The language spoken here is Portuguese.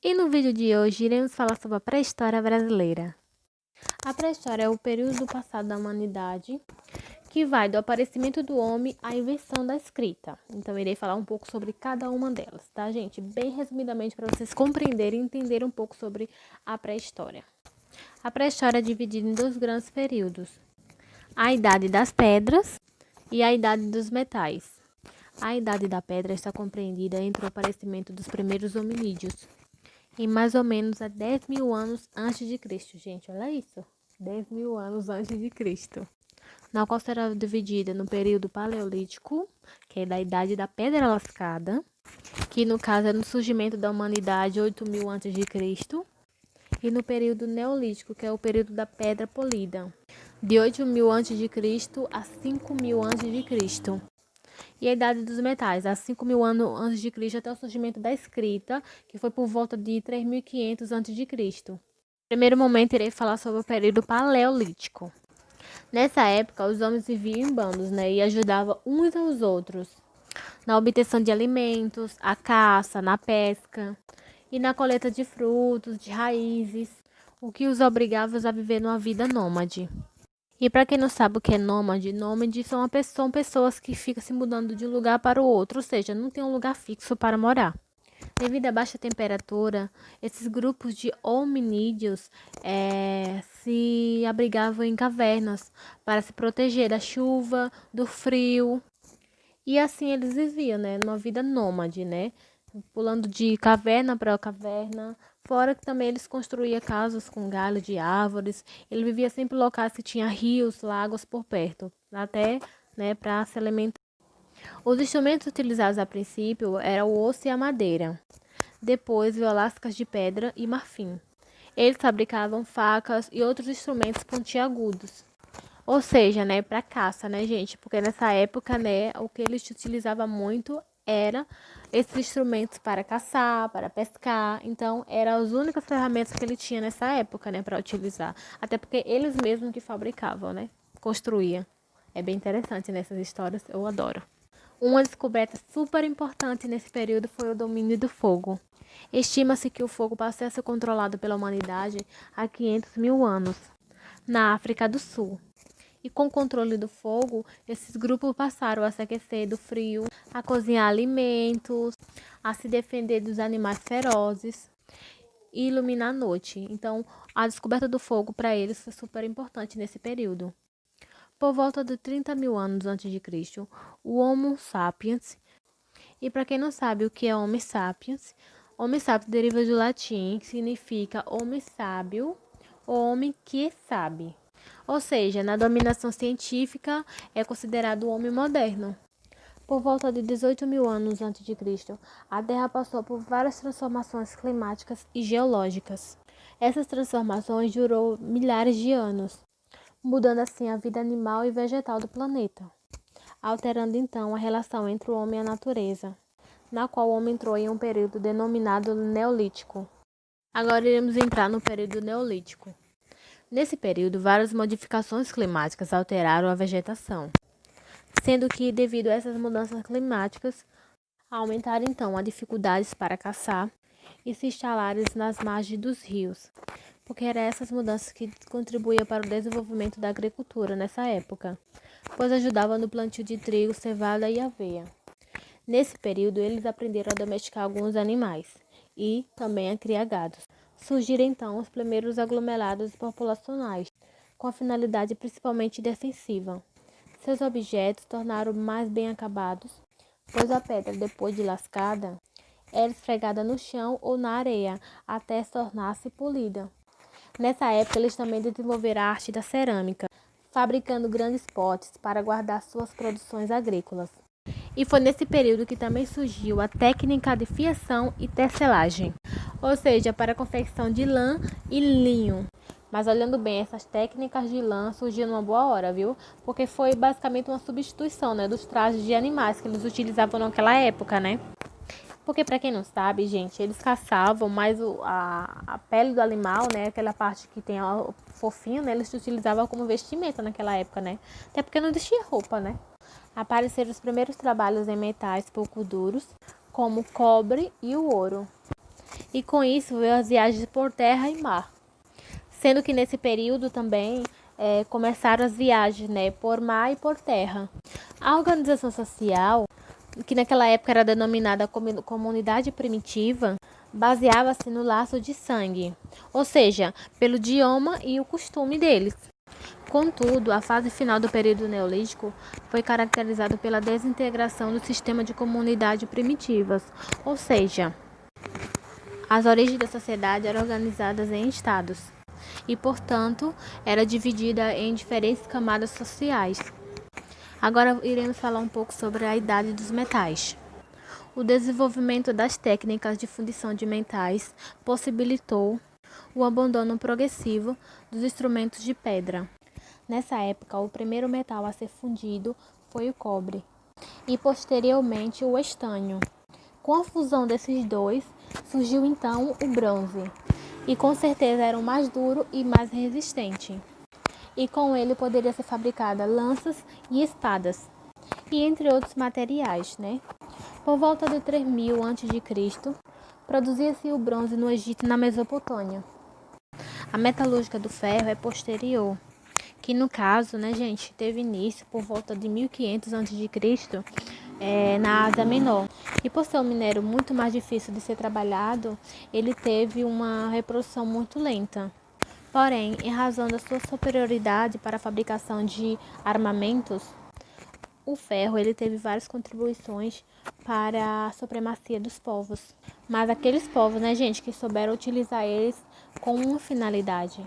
E no vídeo de hoje iremos falar sobre a pré-história brasileira. A pré-história é o período do passado da humanidade que vai do aparecimento do homem à invenção da escrita. Então irei falar um pouco sobre cada uma delas, tá, gente? Bem resumidamente para vocês compreenderem e entenderem um pouco sobre a pré-história. A pré-história é dividida em dois grandes períodos: a Idade das Pedras e a Idade dos Metais. A Idade da Pedra está compreendida entre o aparecimento dos primeiros hominídeos, em mais ou menos há 10 mil anos antes de Cristo. Gente, olha isso. 10 mil anos antes de Cristo. Na qual será dividida no período paleolítico, que é da Idade da Pedra Lascada, que no caso é no surgimento da humanidade 8 mil antes de Cristo, e no período neolítico, que é o período da Pedra Polida, de 8 mil antes de Cristo a 5 mil antes de Cristo. E a Idade dos Metais, há 5 mil anos antes de Cristo até o surgimento da escrita, que foi por volta de 3.500 antes de Cristo. No primeiro momento, irei falar sobre o período paleolítico. Nessa época, os homens viviam em bandos, e ajudavam uns aos outros na obtenção de alimentos, a caça, na pesca e na coleta de frutos, de raízes, o que os obrigava a viver numa vida nômade. E para quem não sabe o que é nômade, nômade são pessoas que ficam se mudando de um lugar para o outro, ou seja, não tem um lugar fixo para morar. Devido à baixa temperatura, esses grupos de hominídeos se abrigavam em cavernas para se proteger da chuva, do frio. E assim eles viviam, numa vida nômade, pulando de caverna para caverna. Fora que também eles construíam casas com galhos de árvores. Ele vivia sempre em locais que tinha rios, lagos por perto, até, para se alimentar. Os instrumentos utilizados a princípio eram o osso e a madeira. Depois veio lascas de pedra e marfim. Eles fabricavam facas e outros instrumentos pontiagudos. Ou seja, para caça, gente? Porque nessa época, o que eles utilizavam muito era esses instrumentos para caçar, para pescar. Então, eram as únicas ferramentas que ele tinha nessa época, para utilizar. Até porque eles mesmos que fabricavam, construíam. É bem interessante nessas histórias, eu adoro. Uma descoberta super importante nesse período foi o domínio do fogo. Estima-se que o fogo passou a ser controlado pela humanidade há 500 mil anos, na África do Sul. E com o controle do fogo, esses grupos passaram a se aquecer do frio, a cozinhar alimentos, a se defender dos animais ferozes e iluminar a noite. Então, a descoberta do fogo para eles foi super importante nesse período. Por volta de 30 mil anos antes de Cristo, o Homo sapiens, e para quem não sabe o que é Homo sapiens deriva do latim, que significa homem sábio ou homem que sabe. Ou seja, na dominação científica é considerado o homem moderno. Por volta de 18 mil anos antes de Cristo, a Terra passou por várias transformações climáticas e geológicas. Essas transformações durou milhares de anos, mudando assim a vida animal e vegetal do planeta, alterando então a relação entre o homem e a natureza, na qual o homem entrou em um período denominado Neolítico. Agora iremos entrar no período Neolítico. Nesse período, várias modificações climáticas alteraram a vegetação, sendo que, devido a essas mudanças climáticas, aumentaram então as dificuldades para caçar e se instalaram nas margens dos rios, porque eram essas mudanças que contribuíam para o desenvolvimento da agricultura nessa época, pois ajudavam no plantio de trigo, cevada e aveia. Nesse período, eles aprenderam a domesticar alguns animais e também a criar gados. Surgiram então os primeiros aglomerados populacionais, com a finalidade principalmente defensiva. Seus objetos tornaram mais bem acabados, pois a pedra, depois de lascada, era esfregada no chão ou na areia, até se tornar-se polida. Nessa época, eles também desenvolveram a arte da cerâmica, fabricando grandes potes para guardar suas produções agrícolas. E foi nesse período que também surgiu a técnica de fiação e tecelagem, ou seja, para a confecção de lã e linho. Mas olhando bem, essas técnicas de lã surgiram numa boa hora, viu? Porque foi basicamente uma substituição, dos trajes de animais que eles utilizavam naquela época, Porque para quem não sabe, gente, eles caçavam, mas a pele do animal, aquela parte que tem o fofinho, eles utilizavam como vestimenta naquela época, Até porque não existia roupa, Apareceram os primeiros trabalhos em metais pouco duros, como o cobre e o ouro. E com isso veio as viagens por terra e mar. Sendo que nesse período também começaram as viagens, né, por mar e por terra. A organização social, que naquela época era denominada como comunidade primitiva, baseava-se no laço de sangue, ou seja, pelo idioma e o costume deles. Contudo, a fase final do período neolítico foi caracterizada pela desintegração do sistema de comunidade primitivas, ou seja, as origens da sociedade eram organizadas em estados e, portanto, era dividida em diferentes camadas sociais. Agora iremos falar um pouco sobre a idade dos metais. O desenvolvimento das técnicas de fundição de metais possibilitou o abandono progressivo dos instrumentos de pedra. Nessa época, o primeiro metal a ser fundido foi o cobre e posteriormente o estanho. Com a fusão desses dois, surgiu então o bronze, e com certeza era o mais duro e mais resistente. E com ele poderia ser fabricada lanças e espadas, e entre outros materiais, né? Por volta de 3000 a.C., produzia-se o bronze no Egito e na Mesopotâmia. A metalúrgica do ferro é posterior, que no caso, né, gente, teve início por volta de 1500 a.C., na Ásia Menor. E por ser um minério muito mais difícil de ser trabalhado, ele teve uma reprodução muito lenta. Porém, em razão da sua superioridade para a fabricação de armamentos, o ferro ele teve várias contribuições para a supremacia dos povos. Mas aqueles povos, né, gente, que souberam utilizar eles com uma finalidade.